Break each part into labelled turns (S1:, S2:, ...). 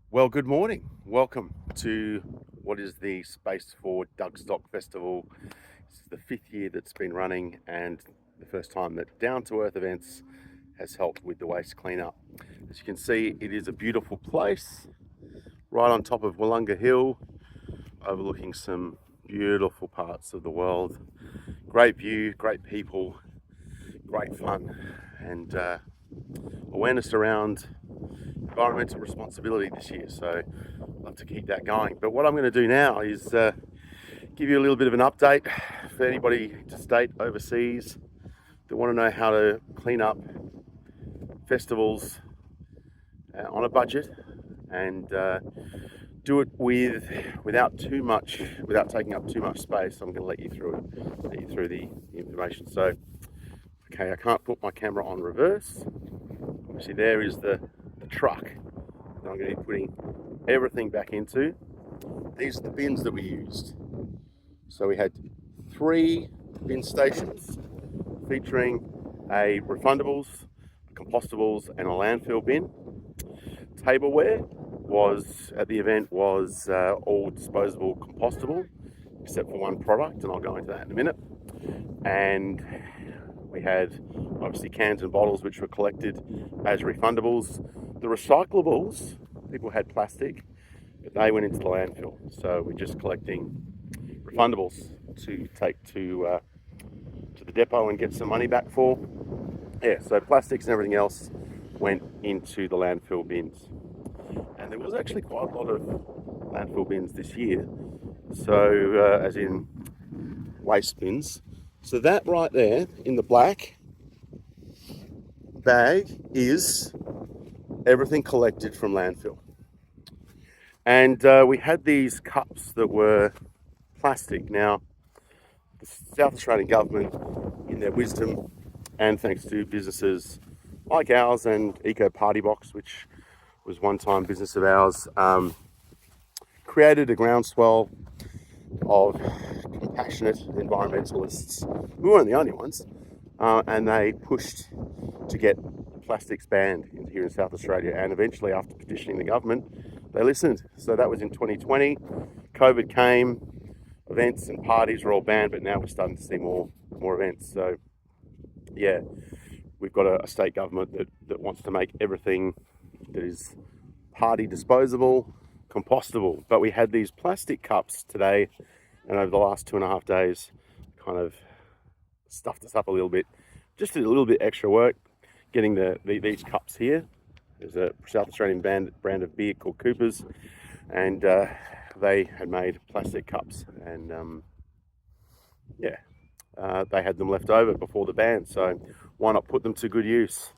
S1: Well, good morning. Welcome to what is the Space for Dugstock Festival. This is the fifth year that's been running and the first time that Down to Earth Events has helped with the waste cleanup. As you can see, it is a beautiful place right on top of Wollonga Hill, overlooking some beautiful parts of the world. Great view, great people, great fun, and awareness around environmental responsibility this year. So I'd love to keep that going. But what I'm going to do now is give you a little bit of an update for anybody interstate, overseas, that want to know how to clean up festivals on a budget and do it without taking up too much space. I'm going to let you through the information. So, okay, I can't put my camera on reverse. Obviously, there is the truck that I'm going to be putting everything back into. These are the bins that we used. So we had 3 bin stations featuring a refundables, compostables, and a landfill bin. Tableware was at the event was all disposable compostable, except for one product, and I'll go into that in a minute. And we had obviously cans and bottles which were collected as refundables. The recyclables, people had plastic, but they went into the landfill. So we're just collecting refundables to take to the depot and get some money back for. Yeah, so plastics and everything else went into the landfill bins. And there was actually quite a lot of landfill bins this year. So as in waste bins. So that right there in the black bag is everything collected from landfill. And we had these cups that were plastic. Now, the South Australian government, in their wisdom, and thanks to businesses like ours and Eco Party Box, which was one-time business of ours, created a groundswell of compassionate environmentalists. We weren't the only ones, and they pushed to get plastics banned here in South Australia. And eventually, after petitioning the government, they listened. So that was in 2020. COVID came, events and parties were all banned, but now we're starting to see more events. So yeah, we've got a state government that wants to make everything that is party disposable, compostable. But we had these plastic cups today, and over the last 2.5 days, kind of stuffed us up a little bit. Just did a little bit extra work getting these cups here. There's a South Australian brand of beer called Cooper's, and they had made plastic cups, and they had them left over before the ban, so why not put them to good use?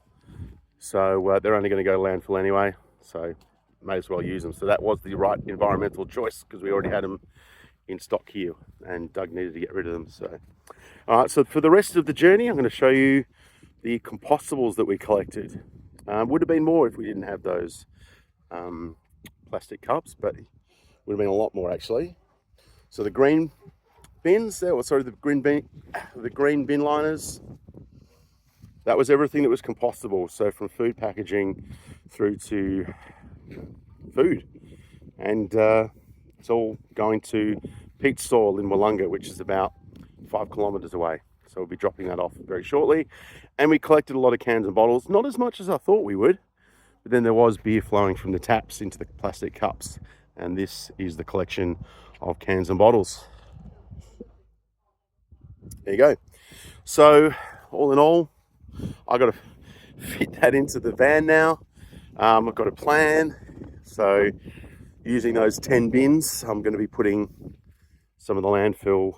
S1: So they're only going to go to landfill anyway, so may as well use them. So that was the right environmental choice, because we already had them in stock here, and Doug needed to get rid of them. So, all right, so for the rest of the journey, I'm going to show you the compostables that we collected. Would have been more if we didn't have those plastic cups, but would have been a lot more actually. So the green bins there, the green bin liners, that was everything that was compostable. So from food packaging through to food, and it's all going to Pete's Soil in Wollonga, which is about 5 kilometres away. So we'll be dropping that off very shortly. And we collected a lot of cans and bottles, not as much as I thought we would, but then there was beer flowing from the taps into the plastic cups. And this is the collection of cans and bottles. There you go. So all in all, I've got to fit that into the van now. I've got a plan. So using those 10 bins, I'm going to be putting some of the landfill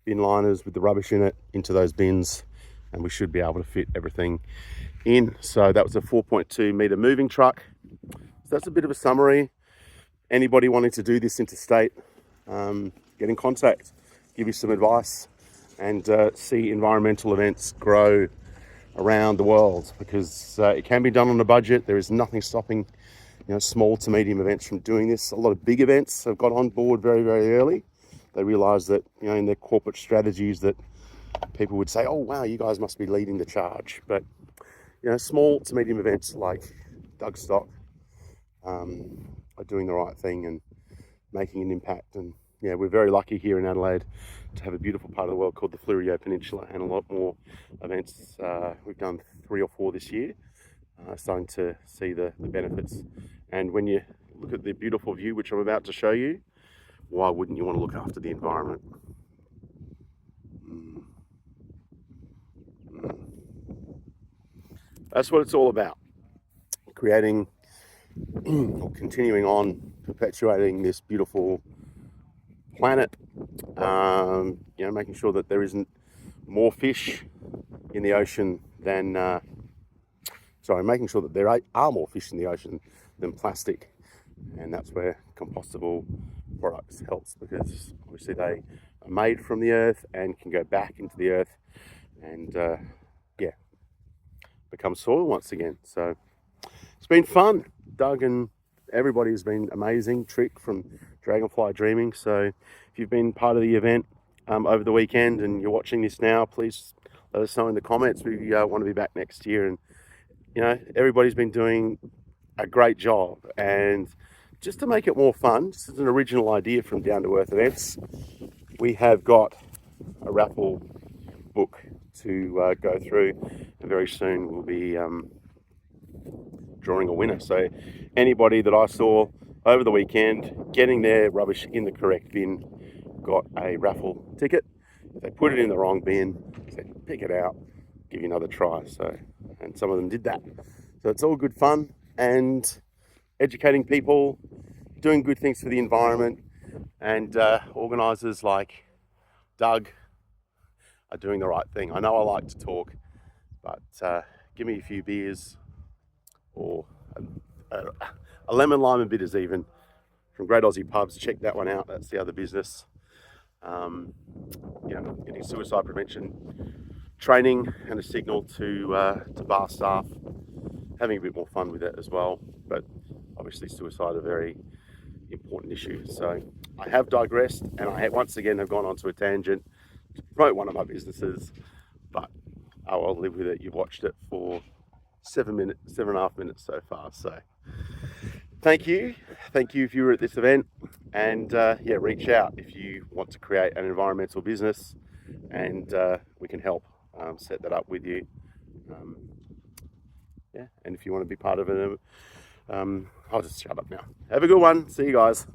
S1: bin liners with the rubbish in it into those bins, and we should be able to fit everything in. So that was a 4.2 metre moving truck. So that's a bit of a summary. Anybody wanting to do this interstate, get in contact, give you some advice, and see environmental events grow around the world, because it can be done on a budget. There is nothing stopping small to medium events from doing this. A lot of big events have got on board very, very early. They realise that in their corporate strategies that people would say, oh wow, you guys must be leading the charge. But small to medium events like Dugstock are doing the right thing and making an impact. And yeah, we're very lucky here in Adelaide to have a beautiful part of the world called the Fleurieu Peninsula, and a lot more events. We've done 3 or 4 this year, starting to see the benefits. And when you look at the beautiful view, which I'm about to show you, why wouldn't you want to look after the environment? That's what it's all about. Creating or continuing on, perpetuating this beautiful planet. Making sure that there isn't more fish in the ocean than making sure that there are more fish in the ocean than plastic. And that's where compostable products helps, because obviously they are made from the earth and can go back into the earth and become soil once again. So it's been fun. Doug and everybody has been amazing. Trick from Dragonfly Dreaming. So if you've been part of the event over the weekend and you're watching this now, please let us know in the comments. We want to be back next year. And everybody's been doing a great job. And just to make it more fun, just as an original idea from Down to Earth Events, we have got a raffle book to go through, and very soon we'll be drawing a winner. So anybody that I saw over the weekend getting their rubbish in the correct bin got a raffle ticket. If they put it in the wrong bin, said pick it out, give you another try. So, and some of them did that. So it's all good fun and educating people, doing good things for the environment, and organisers like Doug are doing the right thing. I know I like to talk, but give me a few beers or a lemon, lime and bitters even from Great Aussie Pubs. Check that one out. That's the other business. Getting suicide prevention training and a signal to bar staff, having a bit more fun with it as well. But obviously suicide a very important issue. So I have digressed, and I have once again have gone onto a tangent to promote one of my businesses, but I'll live with it. You've watched it for 7.5 minutes so far. So thank you if you were at this event, and reach out if you want to create an environmental business, and we can help set that up with you. And if you want to be part of it, I'll just shut up now. Have a good one. See you guys.